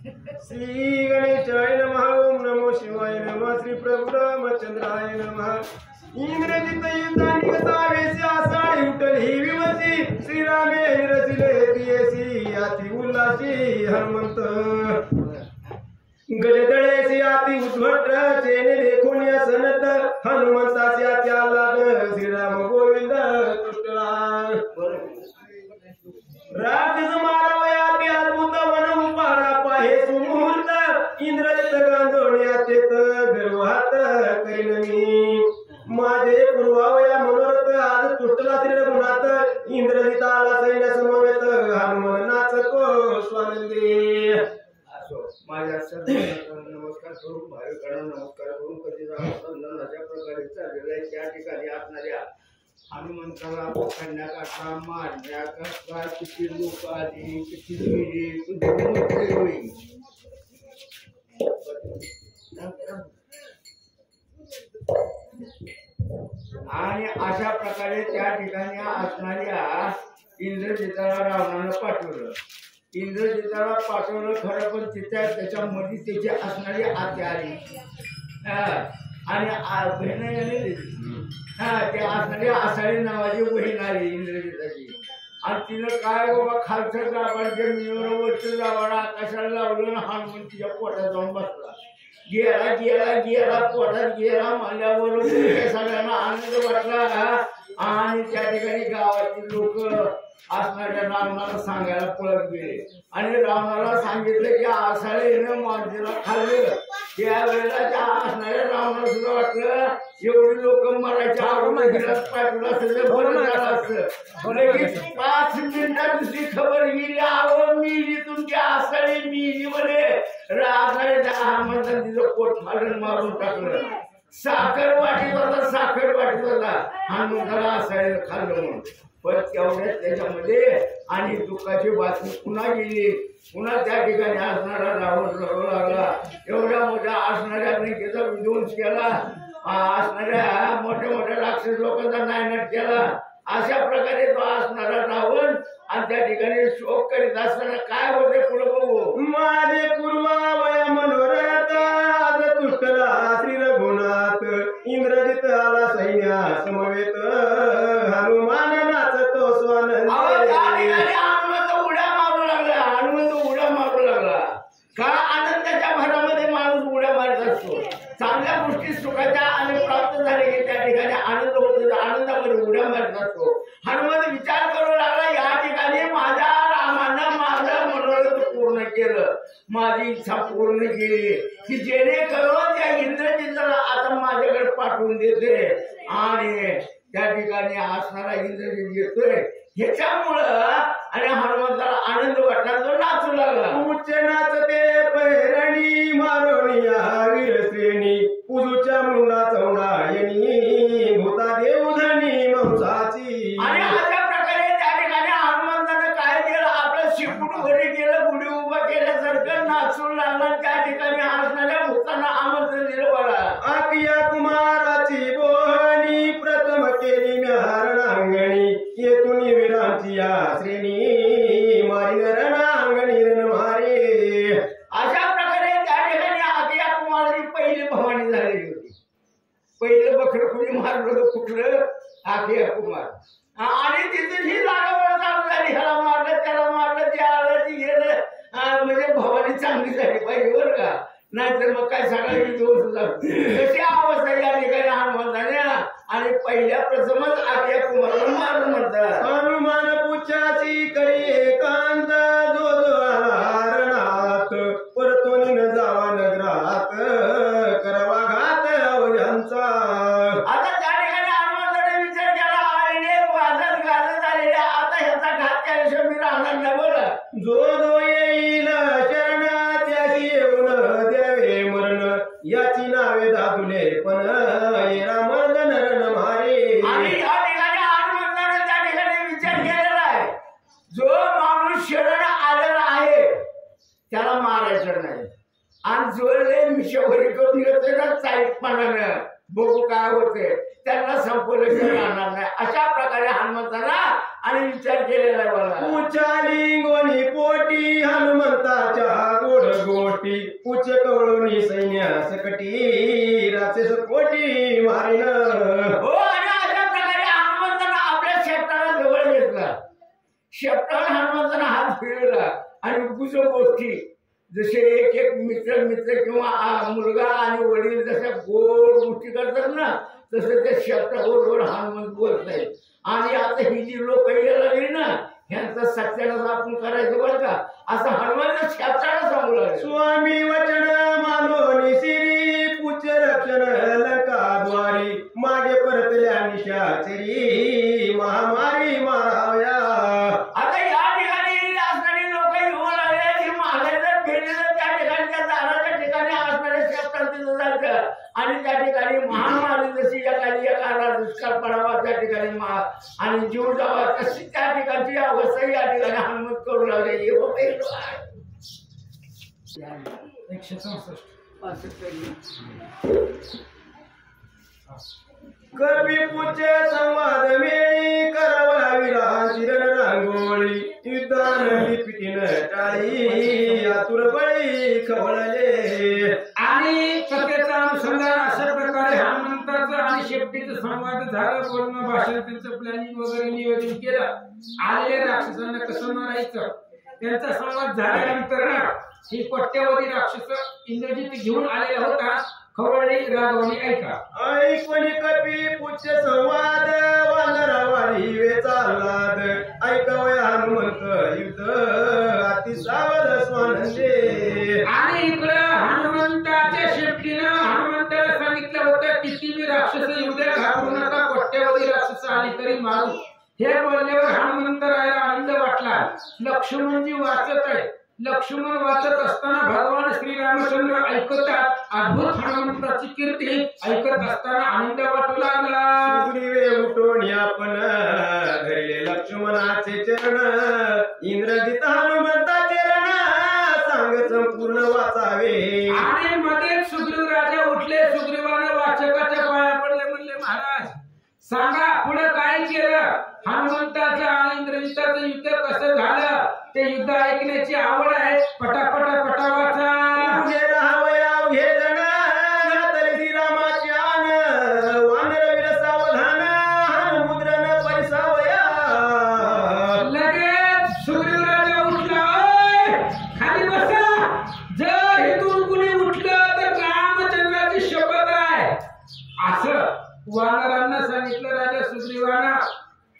श्री गणेशाय नमः। ओम नमो शिवाय नमः। श्री प्रभु रामचंद्राय नमः। इंद्रजित युद्धानि गतावेसी आषाढी उठल ही विमसी। श्रीरामे रचिले प्रियसी अति उल्लासी हनुमंत। गजदळेसी अति उद्भट चेने देखून या सनत हनुमंतासी अति आल्हाद। श्रीराम गोविंद तुष्टला राक्षस मारवयाती अद्भुत वन उपारा पाहे सुमुहूर्त। इंद्रजित गांधोण्याचेत गर्वात करीन माझे पूर्वावया मनोरथ। आज तुष्टला श्री रघुनाथ। इंद्रजित आला सैन्य समवेत हनुमान नाचतो स्वानंदी। माझ्या सर्वांना नमस्कार करून भाविकांना नमस्कार करून कधी रामचंद्र अशा प्रकारे चाललेल्या त्या ठिकाणी असणाऱ्या हनुमंताला पकडण्याकरता मारण्याकरता किती लोक आली किती गेली होईल। आणि अशा प्रकारे त्या ठिकाणी असणाऱ्या इंद्रजिताला रावणानं पाठवलं। इंद्रजिताला पाठवलं खरं पण त्याच्यामध्ये त्याची असणारी आत्या आली आणि बहिणी ते असणारी आसाळी नावाची बहीण आली इंद्रजिताची। आणि तिनं काय बाबा खालचं जावड जमिनीवर वरचं जावड आकाशाला लावलं हनुमान तिच्या पोटात जाऊन बसला। गेला गेला गेला पोटात गेला म्हणल्यावर सगळ्यांना आनंद वाटला। आणि त्या ठिकाणी गावातील लोक असणाऱ्या रावणाला सांगायला पळत गेले आणि रावणाला सांगितलं की आसाळीनं मांजरीला खाल्लं। त्यावेळेला त्या असणाऱ्या रावणाला सुद्धा वाटलं एवढी लोक मरायच्या अगोदर पाठवलं असं बरं झालं असतं। लगेच 5 मिनिटात दुसरी खबर गेली आवं मिली तुमची आसाळी मिली म्हणे। रावणाने त्या हनुमंताने तिचं पोट फाडून मारून टाकलं। साखर वाटीत होता साखर वाटीत होता हनुमंताला आसाळीला खाल्लं म्हणून। पण तेवढ्याच त्याच्यामध्ये आणि दुःखाची बातमी पुन्हा गेली। पुन्हा त्या ठिकाणी असणारा रावण रडू लागला। एवढ्या मोठ्या असणाऱ्या लंकेचा विध्वंस केला। असणाऱ्या मोठ्या मोठ्या राक्षस लोकांचा नायनाट केला। अशा प्रकारे तो असणारा रावण आणि त्या ठिकाणी शोक करीत असताना काय होते पुढे बघू। माझे पूर्वावया मनोरथ आज तुष्टला श्री रघुनाथ। इंद्रजित आला सैन्या समवेत हनुमान नाचतो स्वानंदी। हनुमंत उड्या मारू लागला। हनुमंत उड्या मारू लागला का आनंदाच्या भरामध्ये माणूस उड्या मारत असतो। चांगल्या गोष्टी सुखाच्या आणि प्राप्त झाले की त्या ठिकाणी आनंद होतो। आनंदामध्ये उड्या मारत असतो। हनुमंत विचार करू लागला या ठिकाणी माझ्या रामानं माझं मनोरथ पूर्ण केलं। माझी इच्छा पूर्ण केली की जेणेकरून त्या इंद्रजिताला आता माझ्याकडे पाठवून देते आणि त्या ठिकाणी असणारा इंद्रजित येतोय ह्याच्यामुळं आणि हनुमंताला आनंद वाटला। तो नाचू लागला। उच्च नाचते पैरणी मारोनिया वीर श्रेणी पुजूच्या मुंडा चौडायनी भूता देवधनी मंसाची। आणि अशा प्रकारे त्या ठिकाणी हनुमंतानं काय केलं आपलं शिपूट घरी केलं गुढी उभं केल्यासारखं नाचू लागला। त्या ठिकाणी असणाऱ्या भूतांना आमंत्रण दिलं बघा। आकिया कुमाराची बोहणी प्रथम केली म्यारणांगणी येथून वीरांची या श्रेणी मारी रणांगणी रण मारे। अशा प्रकारे त्या ठिकाणी आकिया कुमाराची पहिली भवानी झालेली होती। पहिलं बकरं कुणी मारलं होतं कुठलं आकिया कुमार आणि तिथून ही जागावर चालू झाली। ह्याला मारलं त्याला मारलं ते आलं ते गेलं म्हणजे भवानी चांगली झाली पाहिजे बरं का नाहीतर मग काय सगळ्यांनी दिवस कशी अवस्था या ठिकाणी हनुमंताने आणि पहिल्या प्रथमच आकिया कुमाराला मारून म्हणतात। हनुमान पुच्छाची करी एकांत जो रणात परतोनी न जावा नगरात करावा घात अवयांचा। आता त्या ठिकाणी हनुमंताने विचार केला अरे वाजत गाजत आलेल्या आता ह्याचा घात केल्याशिवाय मी राहणार नाही बरं। जो येईल शरणा त्याची येऊन द्यावे मरण याची नावे दादुले पण येरा मर्दन रण मारे। आणि या ठिकाणी हनुमंताने त्या ठिकाणी विचार केलेला आहे जो माणूस शरण आलेला आहे त्याला मारायचं नाही आणि जो लय मिशवरी करून घेतोय ना चाईटपणानं बघू काय होते त्यांना संपवल्याशिवाय राहणार नाही। अशा प्रकारे हनुमंताला आणि विचार केलेला आहे मला. उचाली गोनी पोटी हनुमंताच्या गोड गोटी उच कवळोनी सैन्य सकटी राक्षस कोटी मारिन. हो, आणि अशा प्रकारे हनुमंतानं आपल्या शेपटाला जवळ घेतला. शेपटाला हनुमंतानं हात फिरवला आणि गुज गोष्टी जसे एक एक मित्र किंवा मुलगा आणि वडील जशा गोड गोष्टी करतात ना, तसं ते शेपटाबरोबर हनुमंत बोलत नाही. आणि आता ही जी लोक लागली ना, ह्यांचा सत्यानाश आपण करायचं बरं का, असं हनुमान शेपटाला सांगू लागले. स्वामी वचन मानोनी सिरी पुच रक्षण लंकाद्वारी मागे परतल्या निशाचरी महामारी मारावया. आता या ठिकाणी असणारी लोक येऊन लागले की महाराजांना फिरलेलं त्या ठिकाणच्या दाराच्या ठिकाणी असणाऱ्या शेपटाला जायचं आणि त्या ठिकाणी महामारी जशी एका दुष्काळ पडावा त्या ठिकाणी आणि जीव जावा तशी त्या ठिकाणची अवस्था या ठिकाणी हनुमंत करू लागले. 164 कवी पुचे संवाद मेळी करावा विराची रांगोळी युद्धान पिटीन टाळी आतुर बळी खवळले. आणि कथेचा अनुसंधान अशा प्रकारे हनुमंताचं आणि शेपटीचं संवाद झालं. पूर्ण भाषण त्यांचं प्लॅनिंग वगैरे नियोजन केलं. आलेल्या राक्षसांना कसं मारायचं त्यांचा संवाद झाल्यानंतर ना ही कोट्यवधी राक्षस इंद्रजित घेऊन आलेला होता. खवळली राघवणी ऐका. ऐकून कपी पुच्छ संवाद वानरवाडी वेचालाद ऐकावय हनुमंत युद्ध अति सावध स्वानंदे. आणि इकडं हनुमंताच्या शेपटीनं हनुमंताला सांगितलं होतं किती मी राक्षस युद्ध घालू नका, कोट्यवधी राक्षस आली तरी मारू. हे बोलल्यावर हनुमंतरायाला आनंद वाटला. लक्ष्मणजी वाचत आहे. लक्ष्मण वाचत असताना भगवान श्रीरामचंद्र ऐकतात. अद्भुत हनुमंताची कीर्ती ऐकत असताना आनंद वाटू लागला. सुग्रीवे उठून आपण धरले लक्ष्मणाचे चरण इंद्रजित हनुमंताचे रण सांग संपूर्ण वाचावे. आणि मध्ये सुग्रीव राजा उठले. सुग्रीवाने वाचकाच्या पाया पडले. म्हणले महाराज सांगा पुढे काय केलं. हनुमंताचं आणि इंद्रजिताचं युद्ध कसं झालं ते युद्ध ऐकण्याची आवड आहे. पटापटा पटा वाचा. उभे राहावया उभे जण घातले श्रीरामाचे आन वानरवीर सावधान हनुमुद्रन परिसावया. लगेच सुग्रीव राजा उठला. ओय खाली बसा. जर इथून कुणी उठलं तर रामचंद्राची शपथ आहे असं वानरांना सांगितलं. राजा सुग्रीवानं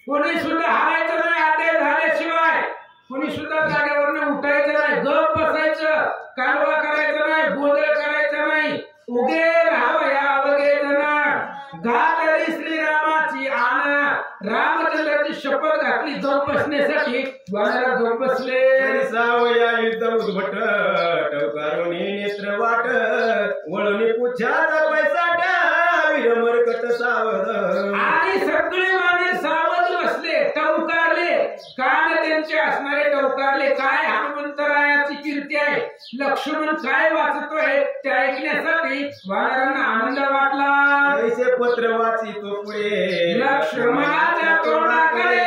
कोणी सुद्धा हारायचं नाही. आदेश झाल्याशिवाय कोणी सुद्धा जागेवरनं उठायचं नाही. गप बसायचं. कालवा करायचं नाही. गोंधळ करायचं नाही. उगे राहावया अवघे जण घातली श्रीरामाची आण रामचंद्राची शपथ घातली. गप बसण्यासाठी वानर गप बसले. परिसावया युद्ध उद्भट टवकारोनी नेत्र वाट वळून पुच्छाचा पैसाट विरमरकट सावध. आणि सगळे वानर सावध बसले. टवकारले. कान त्यांचे असणारे टवकारले. काय हनुमंतरायाची कीर्ती आहे. लक्ष्मण काय वाचतोय ते ऐकण्यासाठी वानरांना आनंद वाटला. ऐसे पत्र वाची तो पुढे लक्ष्मणाच्या तोंडाकडे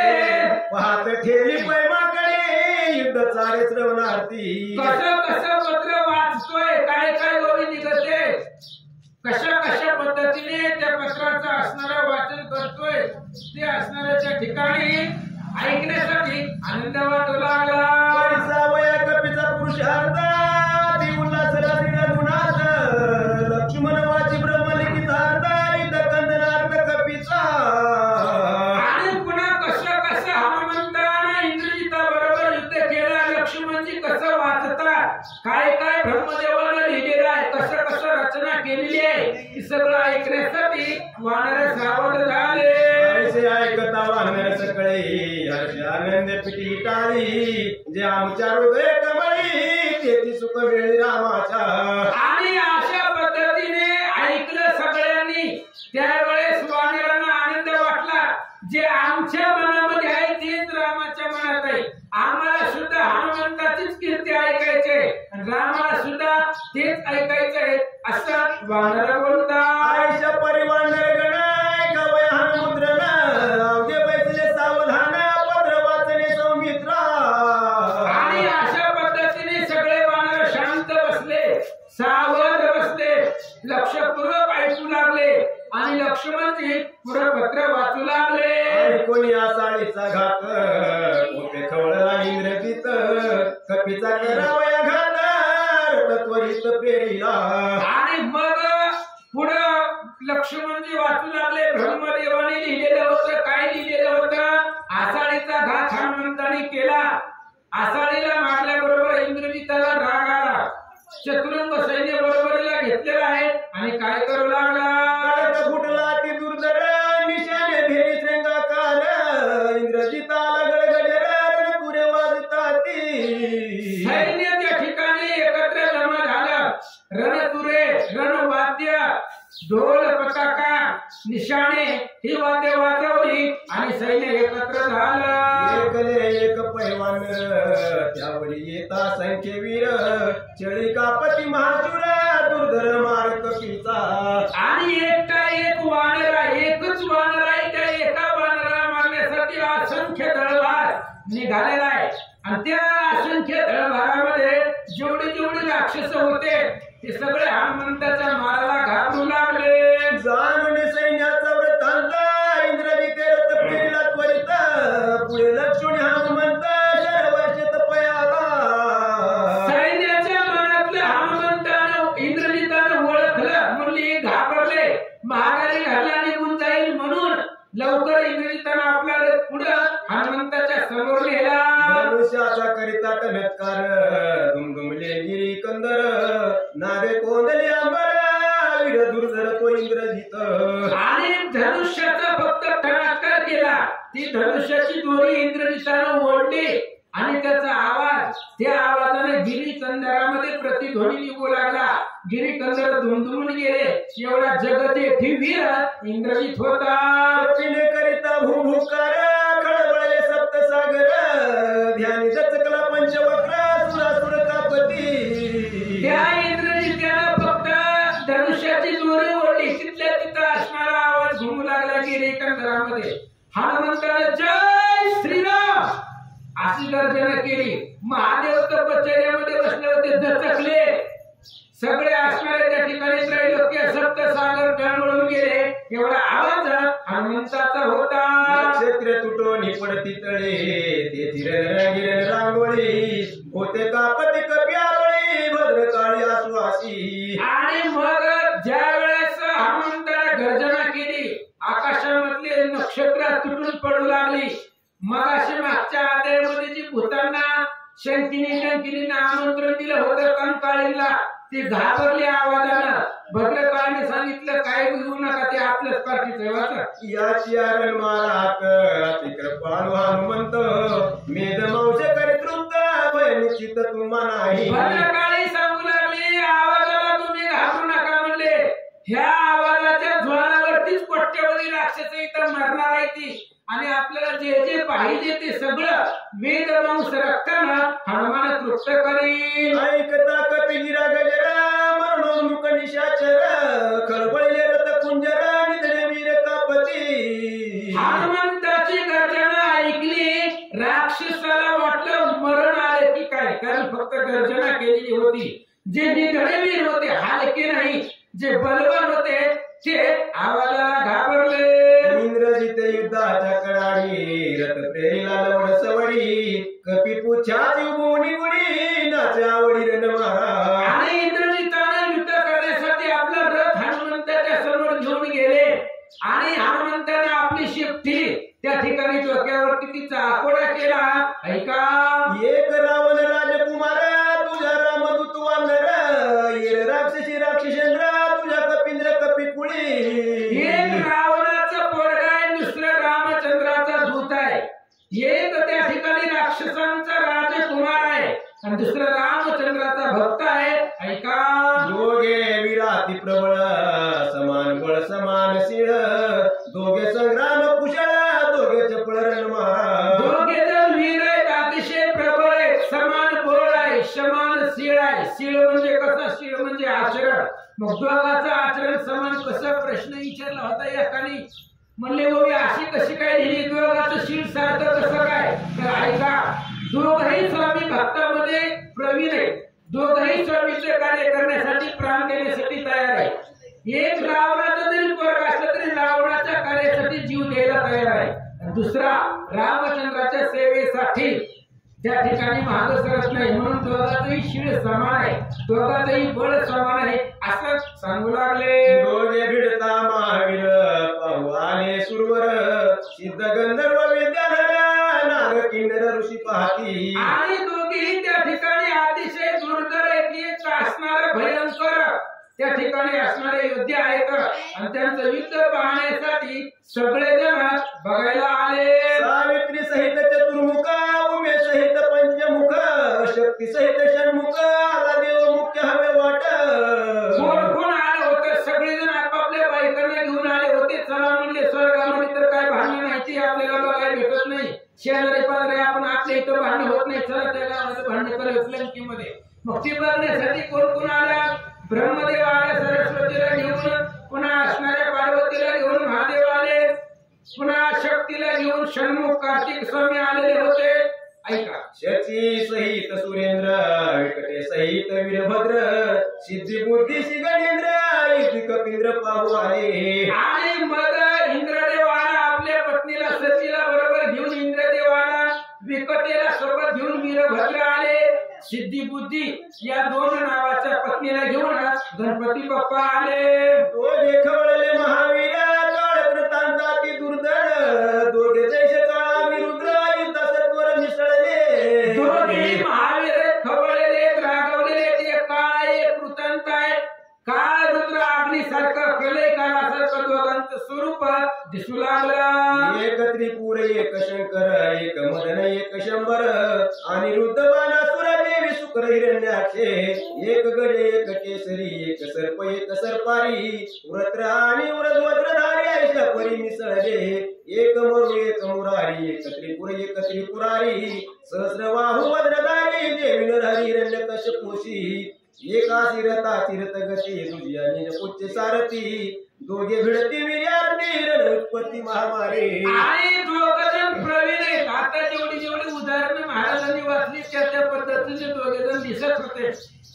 पाहत ठेली पैमाकडे युद्ध चाले श्रवणार्थी. कसं कसं पत्र वाचतोय. काय काय गोळी निघते. कशा पद्धतीने त्या पत्राचं असणारं वाचन करतोय ते असणाऱ्याच्या ठिकाणी ऐकण्यासाठी आनंद वाटू लागला. परिसावया कपीचा पुरुषार्थ ती उल्हास रात्री गुणार्थ लक्ष्मण वाची ब्रह्मलिखितार्थ युद्ध कंदनार्थ कपीचा. आणि पुन्हा कसं कसं हनुमंतानं इंद्रजिताबरोबर युद्ध केलं. लक्ष्मणजी कसं वाचतात. काय काय ब्रह्मदेवानं लिहिलेलं आहे. कसं कसं रचना केलेली आहे ही सगळं ऐकण्यासाठी वानर सावध झाले. ऐसे ऐकता वानर सकळे हर्ष आनंद पिटी टाळी जे आमच्या हृदय कमळी तेथी सुख वेळी रामाच्या. आणि अशा पद्धतीने ऐकलं सगळ्यांनी. त्यावेळेस वानरांना आनंद वाटला. जे आमच्या मनामध्ये आहे तेच रामाच्या मनात आहे. आम्हाला सुद्धा हनुमंताचीच कीर्ती ऐकायचे रामाला सुद्धा तेच ऐकायचंय असं वानर बोलतात. आयुष्य परिवार गण गवय हनुमुद्रन अवघे बैसले सावधान पत्र सावध बसले, लक्षपूर्वक ऐकू लागले आणि लक्ष्मणजी पुढे पत्र वाचू लागले. आणि कोणी आसाळीचा घात कोठे खवळला इंद्रजित कपीचा करावया घात त्वरित प्रेरिला. आणि मग पुढं लक्ष्मणजी वाचू लागले. ब्रह्मदेवाने लिहिलेलं होतं. काय लिहिलेलं होतं? आसाळीचा घात हनुमंताने केला. आसाळीला मारल्याबरोबर इंद्रजिताला राग आला. चतुरंग सैन्य बरोबरीला घेतलेला आहे आणि काय करू लागला? फुटला ती दुर्धर निशाने भेरी श्रृंगाकार इंद्रजिताला गडगड पुरे वाजताती. सैन्य त्या ठिकाणी एकत्र जमा झालं. रणतुरे, रणवाद्य, ढोल, पताका, निशाणे ही वाद्य वाजवली आणि सैन्य एकत्र झालं. एकले एक पैवान त्यावरी येता संख्ये वीर चळिकापती महाशूर दुर्धर मार कपीचा. आणि एकटा एक वानरा, एकच वानरा आहे. त्या एका वानराला मारण्यासाठी असंख्य दळभार निघालेला आहे. आणि त्या असंख्य दळभारामध्ये जेवढे जेवढे राक्षस होते ते सगळे हनुमंताच्या माराला घालू लागले. जाणून सैन्याचा वृत्तांत इंद्रजिते रथ फेरीला त्वरित पुढे लक्ष्मण हनुमंत शरवर्षित पयाला. सैन्याच्या मनातलं हनुमंतानं इंद्रजितानं ओळखलं. म्हणली घाबरले, महागारी हल्ला निघून जाईल म्हणून लवकर इंद्रजितानं आपला रथ पुढं हनुमंताच्या समोर नेला. धनुष्याचा करिता टनत्कार दुमदुमले गिरी कंदर नावे कोंदले अंबर वीर दुर्धर तो इंद्रजित. आणि धनुष्याचा फक्त टनाटकार केला. ती धनुष्याची दोरी इंद्रजितानं ओढली आणि त्याचा आवाज, त्या आवाजाने गिरी कंदरामध्ये प्रतिध्वनी निघू लागला. गिरी कंदर धुमधुमून गेले. एवढा जगदेठी वीर इंद्रजित होता. कपिले करिता भूभुकार खळबळले सप्तसागर ध्यानी दचकला पंचवक्र सुरासुर कापती. त्या इंद्रजित्यानं फक्त धनुष्याची दोरी ओढली. तिथल्या तिथं असणारा आवाज घुमू लागला गिरी कंदरामध्ये. हनुमंताने जय श्रीराम अशी गर्जना केली. महादेव तपश्चर्यामध्ये बसले होते, दचकले. सगळे असणारे त्या ठिकाणी त्रैलोक्य सप्तसागर डळमळून गेले. एवढा आवाज हनुमंताचा होता. नक्षत्र तुटो निपडती तळे ते चिरण गिरण रांगोळी होते कापती कप्यावळी भद्रकाळी आसुवासी. आणि मग ज्या वेळेस हनुमंताने गर्जना केली, आकाशामधले नक्षत्र तुटून पडू लागली. मग अशी मागच्या अध्यायामध्ये जी भूतांना शंकिनी आमंत्रण दिलं होतं कंकाळीला, ती घाबरली आवाजानं. भद्रकाळीने सांगितलं काय घेऊ नका, ते आपल्याच पाठीचं वाचा. याची आरण मारात अतिकृपाळू हनुमंत मेद मांस करे तृप्त भय निश्चित तुम्हा नाही. भद्रकाळी सांगू लागली आवाजाला तुम्ही घाबरू नका म्हणले. ह्या आवाजाच्या ज्वालावरतीच कोट्यवधी राक्षस इथं मरणार आहे ती. आणि आपल्याला जे जे पाहिजे ते सगळं वेद मांस रक्तानं हनुमान तृप्त करील. ऐकता कपिगिरा गजरा मरणोन्मुख निशाचर खळबळले रथ कुंजरा निधने वीर कापती. हनुमंताची गर्जना ऐकली. राक्षसाला वाटलं मरण आले की काय, कारण फक्त गर्जना केलेली होती. जे निधडे वीर होते, हलके नाही, जे बलवान होते ते आवाजाला घाबरले. इंद्रजित युद्धाच्या कडाळी रथ प्रेरीला लवड सवडी कपी पुछाची उभोनी गुडी नाचे आवडी रण मारा. आणि इंद्रजिताने युद्ध करण्यासाठी आपला रथ हनुमंताच्या समोर घेऊन गेले. आणि हनुमंताने आपली शेपटी त्या ठिकाणी डोक्यावरती तिचा आकोडा केला. ऐका, एक रावण राजकुमार तुझा रामदूत वानर येर राक्षसी राक्षसेंद्र तुझ्या कपिंद्र कपी कुळी. एक रावणाचं पोरगा आहे, दुसरं रामचंद्राचा दूत आहे. एक त्या ठिकाणी राक्षसांचा राजकुमार आहे आणि दुसरं रामचंद्राचा भक्त आहे. ऐका, दोघे विराती प्रबळ समान बळ समान शिळ दोघे संग्राम कुशळ दोघे चपळ रणमारा. दोघे जण वीर आहेत, अतिशय प्रबळ आहेत, समान बळ आहे, समान शीळ आहे. शीळ म्हणजे कसं? शीळ म्हणजे आचरण. मग दोघांचं आचरण समान कसं? प्रश्न विचारला होता एकाने. म्हणले बाबी अशी कशी काय लिहिली? दोघांचं शीळ सारखं कसं काय? तर ऐका, दोघही स्वामी भक्तामध्ये प्रवीण आहेत. दोघही स्वामीचे कार्य करण्यासाठी एक रावणाचा जरी पोरगा असला तरी रावणाच्या कार्यासाठी जीव द्यायला तयार आहे, आणि दुसरा रामचंद्राच्या सेवेसाठी त्या ठिकाणी मागे सरत नाही. म्हणून दोघांचंही शिळ समान आहे, दोघांचंही बळ समान आहे असं सांगू लागले. दोघे भिडता महावीर पाहू आले सुरवर, सिद्ध गंधर्व विद्याधर नाग किन्नर ऋषी पाहती. आणि दोघेही त्या ठिकाणी अतिशय दुर्धर एक असणारे भयंकर त्या ठिकाणी असणारे योद्धे आहेत, आणि त्यांचं युद्ध पाहण्यासाठी सगळेजण बघायला आले. सावित्री सहित चतुर्मुख, उमेश सहित पंचमुख, शक्ती सहित षण्मुख, आला देव मुख्य हवे वाट. कोण कोण आले होते? सगळेजण आपापल्या बायकांना घेऊन आले होते. चला म्हणले स्वर्गामध्ये तर काय भांडण नाही ते आपल्याला बघायला भेटत नाही, शेजारी पाजारी आपण आपल्या इथं भांडण होत नाही, चला त्या गावाचं भांडण करायचं लंकेमध्ये. मग ते बघण्यासाठी कोण कोण आल्या? ब्रह्मदेव आले सरस्वतीला घेऊन, पुन्हा असणाऱ्या पार्वतीला घेऊन महादेव आले, पुन्हा शक्तीला घेऊन षण्मुख कार्तिक स्वामी आलेले होते. ऐका, शची सहित सुरेंद्र, विकटे सहित वीरभद्र, सिद्धी बुद्धीशी गणेंद्र, युधी कपिंद्र पाहू आले. आणि मग इंद्रदेव आला आपल्या पत्नीला सतीला बरोबर घेऊन, इंद्रदेव आला विकटेला सोबत घेऊन, वीरभद्र आले, सिद्धी बुद्धी या दोन नावाच्या पत्नीला घेऊन गणपती बाप्पा आले. दोघे खवळले महावीर, काळ कृतांताती दुर्धर, दोघे जैश काळा विरुद्र, युद्ध सत्वर मिसळले. दोघे महावीर खवळलेले रागवलेले, ते काळ एक कृतांत आहे, काळ रुद्र अग्नीसारखं प्रलयकारासारखं दोघांचं स्वरूप दिसू लागलं. एक त्रिपुर एक शंकर, एक मदन एक शंभर, अनिरुद्ध बाणासुर देवी शुक्र हिरण्याक्षे, एक गज एक केसरी, एक सर्प एक सर्पारी, व्रत्र आणि व्रजवज्रधारी ऐशा परी मिसळले. एक मरु एक मुरारी, एक त्रिपुर एक त्रिपुरारी, सहस्रबाहु वज्रधारी, देवी नरहरी हिरण्यकश्यपूशी, एका शिरता चिरत गती, दुजी आणि उच्च सारथी, दोघे भिडती वीर्यार्थी, रण उत्पत्ती महामारी. आणि दोघजण प्रवीण आहेत. आता जेवढी उदाहरणं महाराजांनी वाचली त्या पद्धतीने दोघेजण दिसत होते.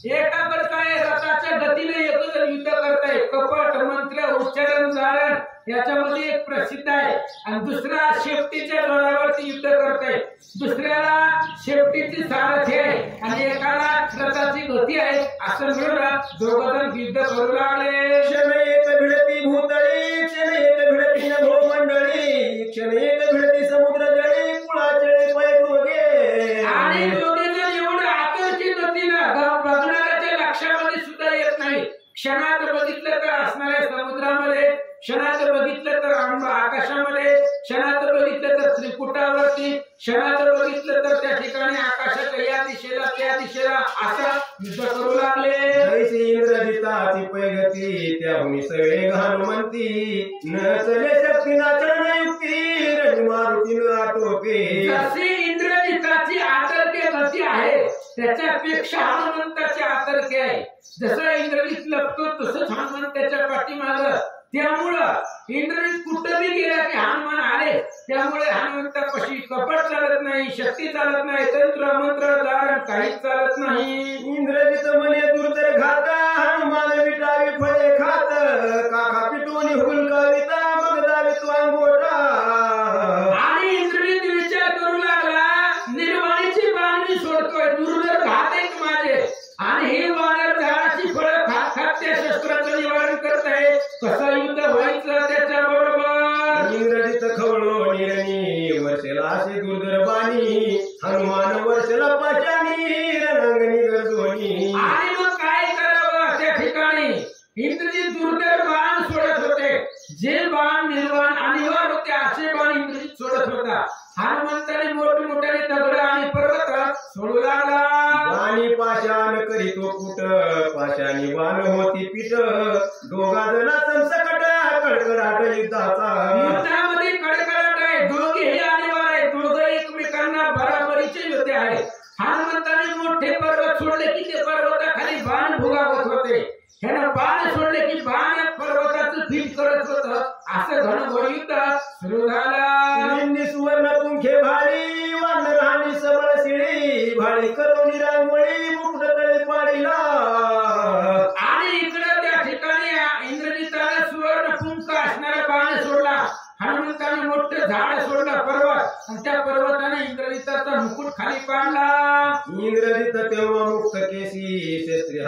एकाकडे काय रथाच्या गतीने एकजण युद्ध करताय, कपट मंत्र उच्चारण धारण याच्यामध्ये एक प्रसिद्ध आहे, आणि दुसरा शेपटीच्या जोरावरती युद्ध करताय, दुसऱ्याला शेपटीची सारथी आहे, आणि एकाला रथाची गती आहे. असं मिळून दोघजण युद्ध करू लागले. क्षण एक भिडती भूतळी, क्षण एक भिडती नभो मंडळी, क्षण एक भिडती समुद्र जळी, कुळाचळे पै दोघे. आणि दोघेजण एवढं आकर्षित गतीनं बघणाऱ्याच्या लक्षामध्ये सुद्धा येत नाही. क्षणात बघितलं तर असणाऱ्या समुद्रामध्ये, क्षणात बघितलं तर आकाशामध्ये, क्षणात बघितलं तर त्रिकुटावरती, क्षणात बघितलं तर त्या ठिकाणी आकाशाच्या या दिशेला त्या दिशेला असं युद्ध करू लागले. जैसे इंद्रजिताची पैगती, त्याहुनी सगळे हनुमंती, न चले शक्ती नाचण युक्ती, रणी मारुती न आटोपे. जशी इंद्रजिताची आतर्क्य गती आहे त्याच्यापेक्षा हनुमंताची आतर्क्य आहे. जसं इंद्रजित लपतो तसंच हनुमंत त्याच्या पाठीमागं. त्यामुळं इंद्रजित कुठंही गेला की हनुमान आले. त्यामुळे हनुमंतापाशी कपट चालत नाही, शक्ती चालत नाही, तंत्र मंत्र धारण काहीच चालत नाही. इंद्रजित म्हणे दुर्धर घात, हनुमान विटावी फळे खात, काका पिटून हुलकाविता, मग दावित अंगोटा. आणि इंद्रजित विचार करू लागला, निर्वाणीची बाणी सोडतोय, दुर्धर घात आहेत माझे, आणि हे वानर झाडाची फळं खात खात त्या शस्त्राचं निवारण करत आहे. कसं युद्ध व्हायचं त्याच्या बरोबर. इंद्रजित खवळो निरणी, वर्षेला असे दुर्धर बाणी, हनुमान वर्षेला पाशानी, रणांगणी गरजोनी. आणि मग काय करावं त्या ठिकाणी? इंद्रजित दुर्धर बाण सोडत होते, जे बाण निर्वाण अनिवार्य होते असे बाण इंद्रजित सोडत होता. हनुमंताने मोठमोठ्याने दगड आणि पर्वत सोडू लागला. बाणी पाशान करीतो कुट, पाशानी बाण होती पीठ, दोघा जणांचं सकट, कडकडाट युद्धाचा. युद्धामध्ये कडकडाट आहे, दोघेही अनिवार्य आहे, दोघं एकमेकांना बराबरीचे योद्धे आहेत. हनुमंताने मोठे पर्वत सोडले की ते पर्वताखाली बाण भुगावत होते, ह्यानं बाण सोडले की बाण पर्वताचं फीट करत होत. असं घनघोर युद्ध सुरू झालं. सुवर्ण पुंखे भाळी, वानर हानी सबळ शिळी, भाळी करोनी रांगोळी, मुकुट तळे पाडीला. आणि इकडे त्या ठिकाणी इंद्रजित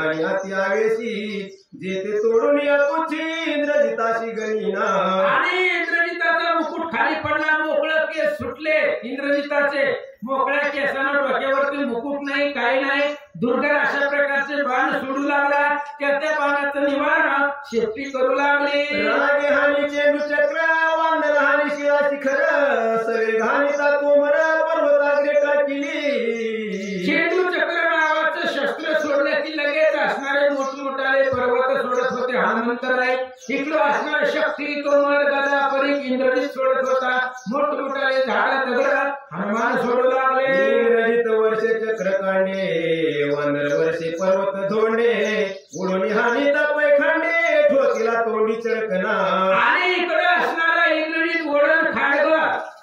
आणि अति आवेशी जेथे तोडून या तुझी इंद्रजिताशी गणिना. आणि इंद्रजिताचा मुकुट खाली पडला, मोकळं केस सुटले इंद्रजिताचे. मोकळ्या केसानं डोक्यावरती मुकुट नाही, काही नाही. दुर्धर अशा प्रकारचे बाण सोडू लागला. त्या बाणाचं निवारण शेपटी करू लागले. रागे हानी चेंडू चक्र वांदर हानी शिळा शिखर सवे घाणीचा कोमर पर्वताग्रे टाकिली. चेंडू चक्र नावाचं शस्त्र सोडलं की लगेच असणारे मोठमोठाले पर्वत सोडत होते हनुमंतराय. इकडं असणारे शक्ती तोमर गदा परीख इंद्रजित सोडत होता. मोठमोठाले झाड दगड हनुमान सोडू लागले. इंद्रजित वर्षे चक्र कांडे वानर वर्षे पर्वत धोंडे उडून हानी पैखांडे ठोकीला तोंडी चळकना. आणि इकडे असणारा इंद्रजित वडण खाडग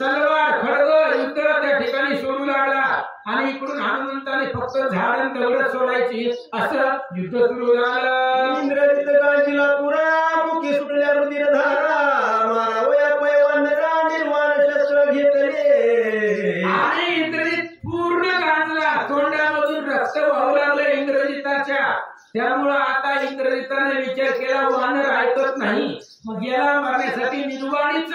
तलवार खडग युद्ध त्या ठिकाणी सोडू लागला. आणि इकडून हनुमंताने फक्त झाड दगड सोडायची असं युद्ध सुरू झालं. इंद्रजित गांजीला पुरा मुखी सुटल्या रुधिर धारा मारावया पैवानरा निर्वाण शस्त्र घेतले. आणि इंद्रजित पूर्ण गांजला, तोंडामधून रक्त वाहू लागलं इंद्रजिताच्या. त्यामुळं आता इंद्रजिताने विचार केला वानर ऐकत नाही, मग याला मारण्यासाठी निर्वाणीच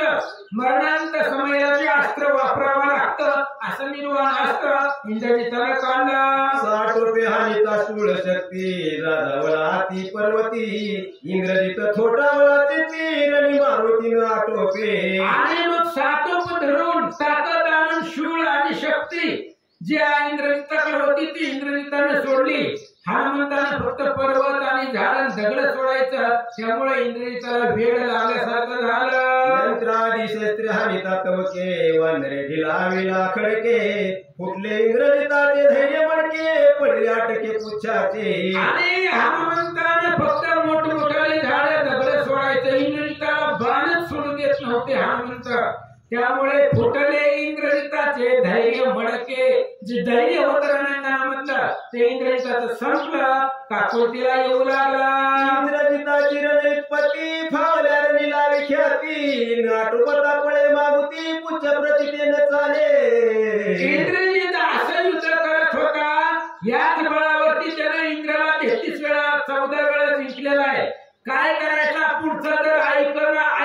मरणांत समयाचे अस्त्र वापरावं लागतं. असं निर्वाण अस्त्र इंद्रजिताने काढलं. 60 रुपये हानीचा शूळ शक्ती राजावला हाती पर्वती इंद्रजित थोटावला ते तीर आणि मारुतीनं आटोपे. आणि मग सातोप धरून ताकद आणून शूळ आणि शक्ती जी इंद्रजिताकडे होती ती इंद्रजिताने सोडली. हनुमंताने फक्त पर्वत आणि झाड दगड सोडायचं. त्यामुळे इंद्रजिताला वेळ लागल्यासारखं झालं. यंत्रादी शस्त्र हानिता तवके वानरे ढिलाविला खडके फुटले इंद्रजिताचे धैर्य मडके पडले अटके पुच्छाचे. आणि हनुमंताने फक्त मोठमोठाले झाड दगड सोडायचं. इंद्रजिताला बाणच सोडू देत नव्हते हनुमंत. त्यामुळे फुटले इंद्रजिताचे धैर्य मडके. जे धैर्य होत रणांगणामधलं ते इंद्रजिताचं संपलं. काकुळतीला येऊ लागला. इंद्रजिताची रणपती फावल्या रणीला विख्याती नाटुपता पळे मागुती पुच्छ प्रतितेनं चाले. इंद्रजित असं युद्ध करत होता. याच बळावरती त्याने इंद्राला 33 वेळा 14 वेळा जिंकलेला आहे. काय करायचं पुढचं जर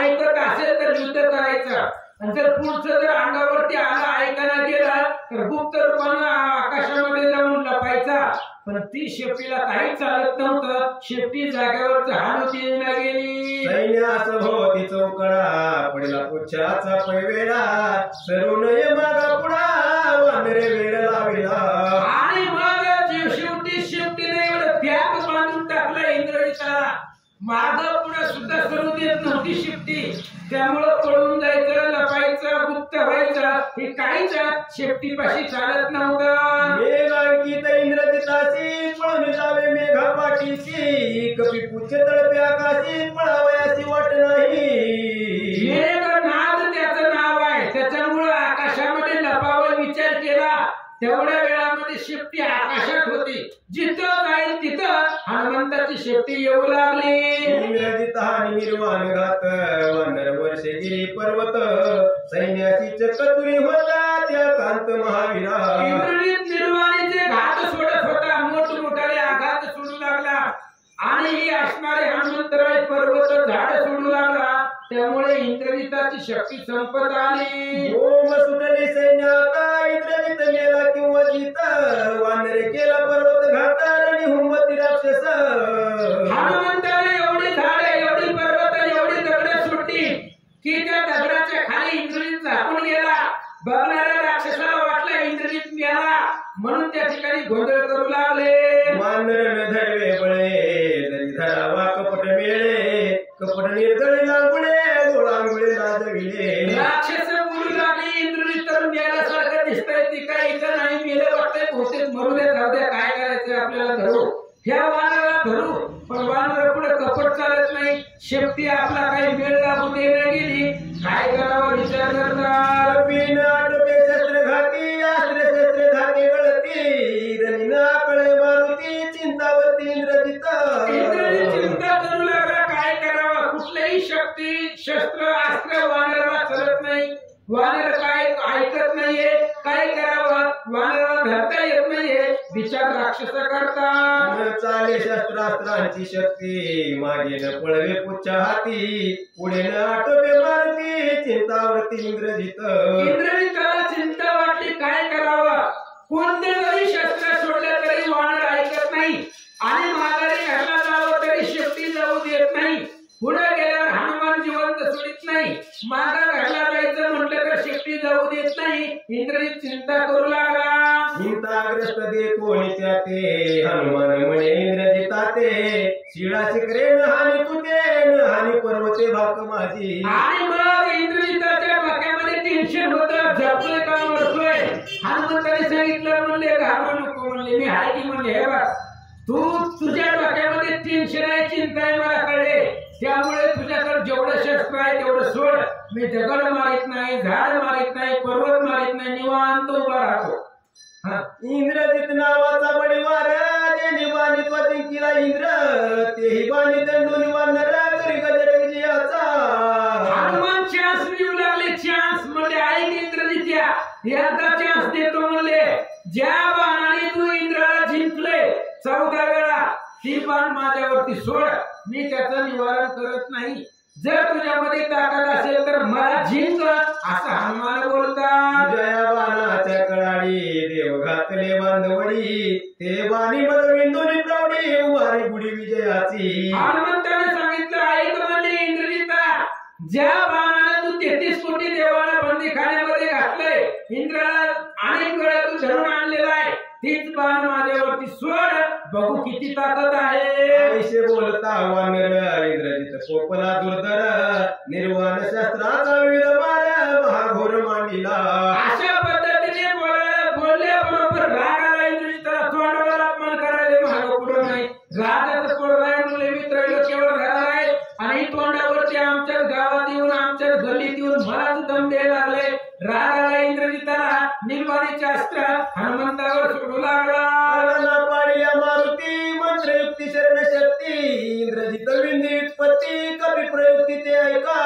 ऐकत असेल तर युद्ध करायचं. जर पुढचं जर अंगावरती आला ऐकायला गेला तर गुप्त रूपानं आकाशामध्ये जाऊन लपायचा. पण ती शेपटीला काही चालत नव्हतं. शेपटी जागेवर हालती गेली. सैन्य असं भोवती चौकडा पडला पुच्छाचा पैवेळा सरू नये मागा पुढा वानरे वेळ लाविला. आणि मग शेवटीने एवढं त्याग बांधून टाकलं इंद्रजिताला. माग पुढे सुद्धा सरू देत नव्हती शेपटी. त्यामुळं पळून जायचं, लपायचं, गुप्त व्हायचं हे काहीच शेपटीपाशी चालत नव्हतं. मेघांकित इंद्रजिताची पळून जावे मेघा पाठीशी कपी पुच्छ तळपे आकाशी पळावयाची वाट नाही. मेघनाद त्याचं नाव आहे. त्याच्यामुळं आकाशामध्ये लपावा विचार केला. तेवढ्या वेळामध्ये शेपटी आकाशात होती. जिथं जाईल तिथं हनुमंताची शेपटी येऊ लागली. इंद्रजित हानी निर्वाण घात वानर वर्षे गिरी पर्वत सैन्याची चकचुरी होता त्या कांत महावीरा. इंद्रजित निर्वाणीचे घात सोडत होता. मोठमोठाले आघात सोडू लागला. आणि ही असणारे हनुमंतराय पर्वत झाड सोडू लागला. त्यामुळे इंद्रजिताची शक्ती संपत आली. ओम सुटली सैन्यात इंद्रजित गेला किंवा जित वानरे केला पर्वत घात आणि हुंबती राक्षस. हनुमंताने एवढी झाडे, एवढी पर्वत, एवढी दगड सुटली की त्या दगडाच्या खाली इंद्रजित झाकून गेला. बघणाऱ्या राक्षसाला वाटलं इंद्रजित मेला, म्हणून त्या ठिकाणी गोंधळ करू लागले. मानरण धरवे बळे जरी धरावा कपट मेळे कपट निर्दळी लांगुळे गोळांगुळे लाजविले. राक्षस बोलू लागले इंद्रजित तर मेल्यासारखं दिसतंय. ती काय इथं नाही मेलं वाटतंय. बहुतेक मरू दे, जाऊ द्या, काय करायचं आपल्याला धरू. ह्या वानराला धरू. पण वानर पुढे कपट चालत नाही. शेपटी आपला काही मेळ लागू देण्या गेली. काय करावं विचार करतात. बिन आटोपे शस्त्र घाती अस्त्र शस्त्र धागे गळती रणीना कळे मारुती चिंतावरती इंद्रजित. इंद्रजित चिंता करू लागला काय करावं. कुठल्याही शक्ती शस्त्र अस्त्र वानराला चालत नाही. वानर काय ऐकत नाहीये. काय करावं वानराला धरता येत नाहीये. विचार राक्षस करतात. चाले शस्त्रास्त्रांची शक्ती, मागे न पळवे पुच्छा हाती, पुढे न आटोपे मारुती, चिंतावरती इंद्रजित. इंद्रजिताला चिंता वाटली काय करावं. कोणते जरी शस्त्र सोडले तरी वानर ऐकत नाही आणि माघारी घरला जावं तरी शेपटी जाऊ देत नाही. पुढे गेल्यावर हनुमान जिवंत सोडित नाही. माघार घरला जायचं म्हटलं तर शेपटी जाऊ देत नाही. इंद्रजित चिंता करू लागला. चिंताग्रस्त दे कोणी त्या ते, हनुमान म्हणे इंद्रजिता ते, शिळा शिखरे न हानी तुते, न हानी पर्वते भाक माझी. आणि मग इंद्रजिताच्या डोक्यामध्ये टेन्शन होतं. झपलोय का मरतोय. हनुमंताने सांगितलं म्हणले घाबरू नको म्हणले. मी आहे की म्हणले हे बघ तू तुझ्या डोक्यामध्ये टेन्शन आहे चिंता आहे मला कळले. त्यामुळे तुझ्याकडे जेवढं शस्त्र आहे तेवढं सोड. मी दगड मारित नाही, झाड मारित नाही, पर्वत मारित नाही, निवांत उभा राहतो. इंद्रजित नावाचा बळीवार, त्याने बाणित वाचिंकीला इंद्र, तेही बाणी दंडून वानर करी गजर विजयाचा. हनुमान चान्स देऊ लागले. चान्स म्हणले ऐक इंद्रजित्या, एकदा चान्स देतो म्हणले. ज्या बाणाने तू इंद्राला जिंकले 14 वेळा, ती बाण माझ्यावरती सोड. मी त्याचं निवारण करत नाही. जर तुझ्यामध्ये ताकद असेल तर मला जिंक, असं हनुमान बोलतात. जया बाणाच्या कळाडी, देव घातले बांधवडी, ते बाणी बदविंदोनी प्रौढी, उभारी गुढी विजयाची. हनुमंताने सांगितलं ऐक म्हणले इंद्रजिता, ज्या बाणाने तू 33 कोटी देवाला बंदीखान्यामध्ये घातलंय, इंद्राला अनेक वेळा तू धरून आणलेला आहे, तीच बाण माझ्यावरती सोड. बघू किती ताकद आहे. ऐसे बोलता वानर, इंद्रजित कोपला दुर्धर, निर्वाण शस्त्राचा विविध मार, महाघोर मांडिला. अशा पद्धतीने बोलल्याबरोबर राग आला इंद्रजिताला. तोंडावर अपमान करायला महाग पुढं नाही. रागाचं पोर नाही म्हणले मी त्रैलोक्यावर घराला आहे आणि तोंडावरती आमच्या गावात येऊन आमच्या गल्लीत येऊन मलाच दम द्यायला लागले. राग आला इंद्रजिताला. निर्वाणीचे अस्त्र हनुमंतावर सोडू लागला. पाडिया मारुती, मंत्रयुक्ती शरण शक्ती, इंद्रजित विंदी उत्पत्ती, कवी प्रयुक्ती ते ऐका.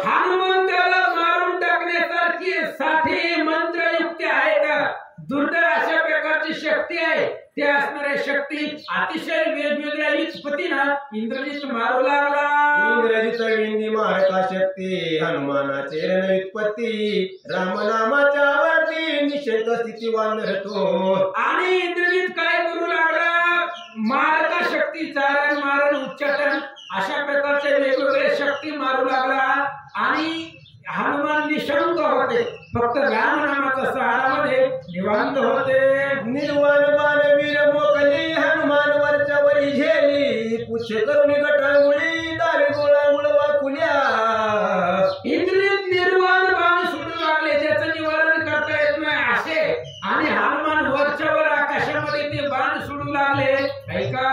हनुमंताला मारून टाकण्यासारखी साठी मंत्रयुक्ती आहेत. दुर्धर अशा प्रकारची शक्ती आहे. त्या असणाऱ्या शक्ती अतिशय वेगवेगळ्या उत्पत्तीनं इंद्रजित मारू लागला. इंद्रजित विंदी मारका शक्ती, हनुमानाचे रण उत्पत्ती, रामनामाच्या वरती निषेध स्थिती वानर तो. आणि इंद्रजित काय करू लागला. मारका शक्ती, चारण मारण उच्चाटन अशा प्रकारच्या वेगवेगळ्या शक्ती मारू लागला. आणि हनुमान निशंक होते. फक्त रामनामाच्या सहारामध्ये निवांत होते. निर्वाण बाणवीर मोकली, हनुमान वरच्या वरी झेली, पुच्छ करुणी गटांगुळी, दारी गोळांगुळ वाकुल्या. इंद्रजित निर्वाण बाण सोडू लागले. ज्याचं निवारण करता येत नाही असे. आणि हनुमान वरच्या वर आकाशामध्ये ते बाण सोडू लागले. ऐका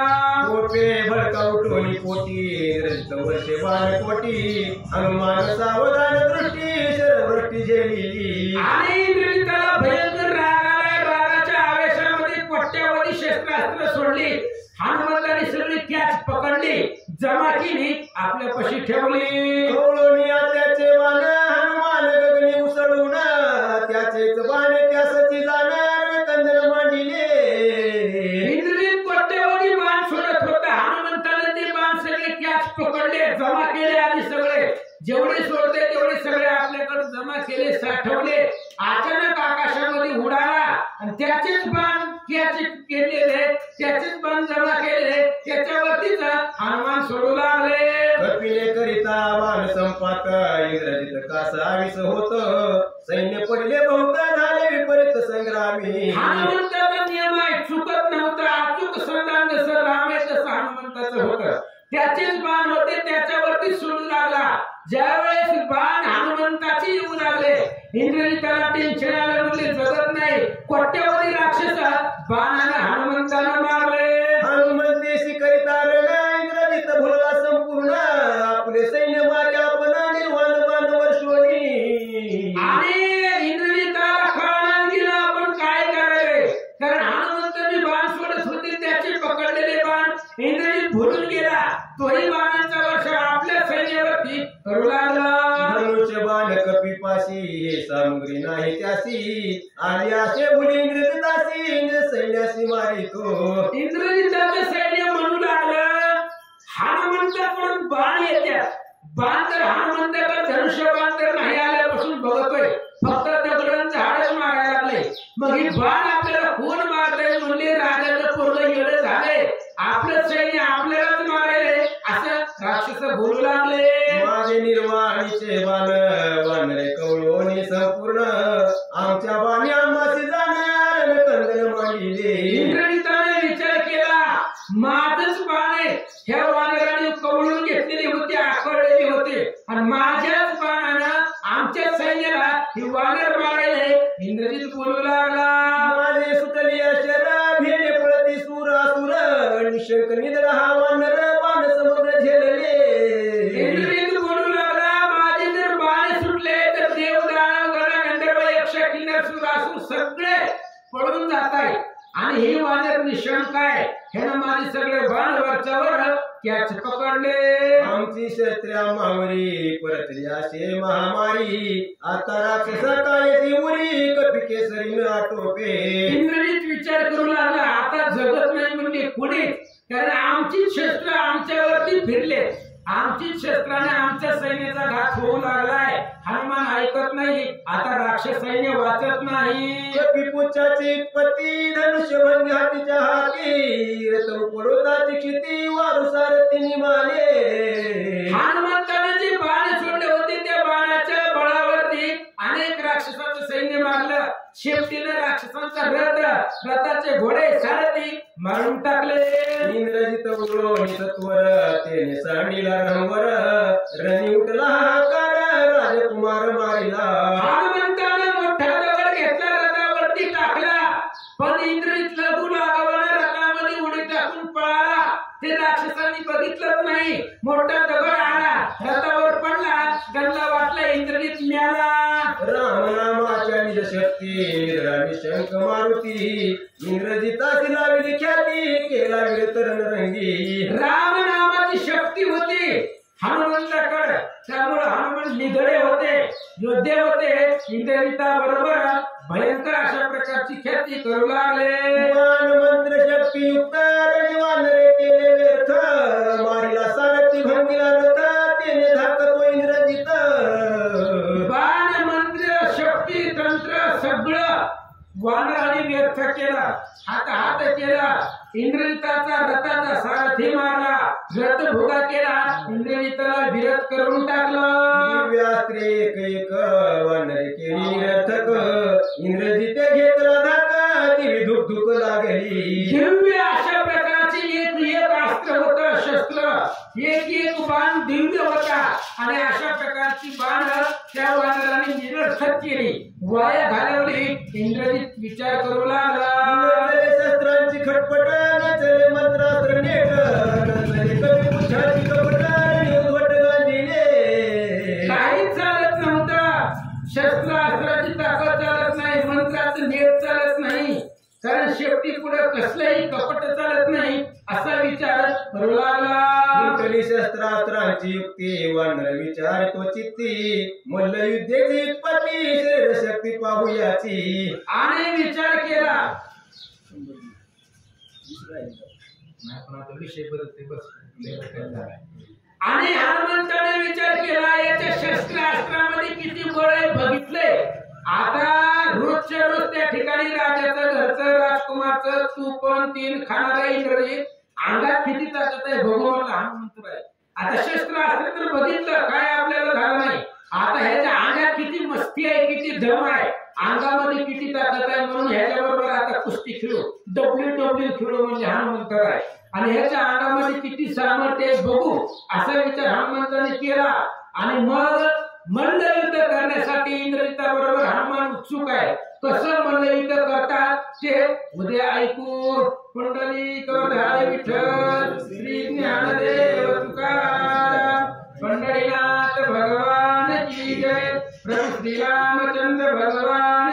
कोपे भडका उठवणी पोटी, इंद्रजित वर्षे बाण कोटी, हनुमान सावधान दृष्टी, शरवृष्टी झेली. आणि इंद्रजिताला भयंकर राग आलाय. रागाच्या आवेशामध्ये कोट्यावधी शस्त्रास्त्र सोडली. हनुमंताने सगळी कॅच पकडली, जमा केली, आपल्यापाशी ठेवली. कवळोनी त्याचे बाण, हनुमान गगनी उसळून, त्याचेच बाण त्यासची जाणार, कंदर मांडिले. इंद्रजित कोट्यावधी बाण सोडत होता. हनुमंताने ते बाण सगळे कॅच पकडले, जमा केले आणि सगळे जेवढे सोडते तेवढे सगळे आपल्याकडे जमा केले, साठवले. अचानक आकाशामध्ये उडाला आणि त्याचेच बाण कॅच केलेले, त्याचेच बाण जमा केले, त्याच्यावरतीच हनुमान सोडू लागले. कपिले करिता बाण संपात, इंद्रजित कासावीस होत, सैन्य पडले बहुत झाले विपरीत संग्रामी. हनुमंताचा नियम आहे, चुकत नव्हतं. अचूक संधान जसं राम आहे तसं हनुमंताचं होतं. त्याचेच बाण होते, त्याच्यावरती सोडू लागला. ज्यावेळेस बाण हनुमंताची येऊ लागले, इंद्रजिताला टेन्शन आलं. म्हणजे जगत नाही. कोट्यावधी राक्षस बाणाने हनुमंताला मारले. हनुमंतेशी करिता रण, इंद्रजित भुलला संपूर्ण, आपले सैन्य मारे आपण निर्वाण बाण वर्षोनी. आणि इंद्रजिताला कळालं गेलं आपण काय करावे. कारण हनुमंताची बाण सोडत होते, त्याचे पकडलेले बाण इंद्रजित भुलून गेला. तोही बाणांचा वर्ष आपल्या सैन्यावरती करू लागला. धनुष्य बाण कपिपाशी, हे सामग्री नाही त्यासी, आली असे भुली इंद्रजितासी, इंद्र सैन्यासी मारितो. इंद्रजित राक्षस बोलू लागले, माझे निर्वाणीचे बाण वानरे कवळोनी संपूर्ण आमच्या बाणी आंबाचे जाणार कंदन मांडिले. इंद्रजिताने विचार केला, माझच बाण आहे. ह्या वानराने कवळून घेतलेले होते, आखडलेले होते, आणि माझ्याच बाणानं आमच्या सैन्याला ही वानर मारायले. इंद्रजित बोलू लागला, माझे सुटली अशरा भेने पळती सुरासुर निशंक निद्रा हा वानर बाण समुद्र झेलले. इंद्रजित बोलू लागला, माझे जर बाण सुटले तर देव दानव गण गंधर्व यक्ष किन्नर सुरासुर सगळे पळून जात आहे, आणि हे वानर निशंक आहे. ह्यानं माझे सगळे बाण वरच्यावर कॅच पकडले. आमची शस्त्र्या मावरी परतली असे महामारी आता राक्षसा काय उरी कपी केसरी न आटोपे. इंद्रजित विचार करू लागला, आता जगत नाही म्हणजे पुढे, कारण आमची शस्त्र आमच्यावरती फिरले, आमची शस्त्राने आमच्या सैन्याचा घात होऊ लागलाय. हनुमान ऐकत नाही, आता राक्षस सैन्य वाचत नाही. कपी पुच्छाची पती धनुष्यभंगी हातीच्या हाती रतम पडोताची क्षिती वारू सारथी निमाले. हनुमंताने जे बाण सोडले होते त्या बाणाच्या बळावरती अनेक राक्षसांचं सैन्य मारलं. शेपटीने राक्षसांचा रथाचे घोडे सारथी मारून टाकले. इंद्रजित उघडो सत्वर तेने सांडीला रंगवर रणी उठला हाकार राजकुमार मारिला. हनुमंताने मोठा दगड घेतला, रथावरती टाकला, पण इंद्रजित लघु लागावाने रथामध्ये उडी टाकून पळाला. ते राक्षसांनी बघितलंच नाही. मोठा दगड आला, रथावर पडला, गल्ला वाटला, इंद्रजित मिळाला. रामनामाच्या निज शक्ती शंख मारुती इंद्रजिताची लावली ख्याती केला वेळ तरण रंगी. राम नामाची शक्ती होती हनुमंताकडे, त्यामुळे हनुमान निधडे होते, योद्धे होते. इंद्रजिता बरोबर भयंकर अशा प्रकारची ख्याती करू लागले. मंत्र शक्ती युक्त वानरे केले व्यर्थ मारिला सारथी भंगीला रथ तेने धाकतो इंद्रजित. बाण मंत्र शक्ती तंत्र सगळं वानराने व्यर्थ केला, हात केला. इंद्रजिताचा रथाचा सारथी मारला, रथ भोगा केला, इंद्रजिताला विरत करून टाकलं. दिव्यास्त्रे एक एक वानरे केली निरर्थक इंद्रजिते घेतला धाका ती धुक धुक लागली. दिव्य अशा प्रकारची एक एक अस्त्र होतं, शस्त्र, एक एक बाण दिव्य होता, आणि अशा प्रकारची बाण त्या वानराने निरर्थक केली, वाया घालवली. इंद्रजित विचार करू लागला, शस्त्रांची खटपट नचले मंत्रास्त्र नेट नचले कवी पुच्छाची कपट उद्भट गांधीले. काहीच चालत नव्हतं. शस्त्र अस्त्राची ताकद चालत नाही, मंत्राचं नेट चालत नाही, कारण शेवटी पुढे कसलंही कपट चालत नाही, असा विचार करू लागला. शस्त्रास्त्रांची युक्ती वानर विचार तो चित्ती मल्लयुद्धेची उत्पत्ती शक्ती पाहूयाची. आणि विचार केला, आणि हनुमंताने विचार केला, याच्या शस्त्रास्त्रामध्ये किती बळ आहे बघितले. आता रोजच्या रोज त्या ठिकाणी राजाचं घरचं राजकुमारचं तूपण तीन खाणारा इंद्रजित अंगात किती ताकद आहे बघू म्हणला हनुमंत आहे. आता शस्त्र असते तर बघितलं काय आपल्याला झालं नाही. आता ह्याच्या अंगात किती मस्ती आहे, किती दम आहे, अंगामध्ये किती ताकद आहे, म्हणून ह्याच्याबरोबर आता कुस्ती खेळू, WWE खेळू म्हणजे हनुमंत आहे. आणि ह्याच्या अंगामध्ये किती सामर्थ्य आहे बघू, असा विचार हनुमंताने केला. आणि मग मल्लयुद्ध करण्यासाठी इंद्रजिताबरोबर हनुमान उत्सुक आहे. कसं मल्लयुद्ध करतात ते उद्या ऐकू. पुंडलिक वरदाय विठ्ठल श्री ज्ञानदेव तुकाराम पंढरीनाथ भगवान की जय. प्रभु श्री रामचंद्र भगवान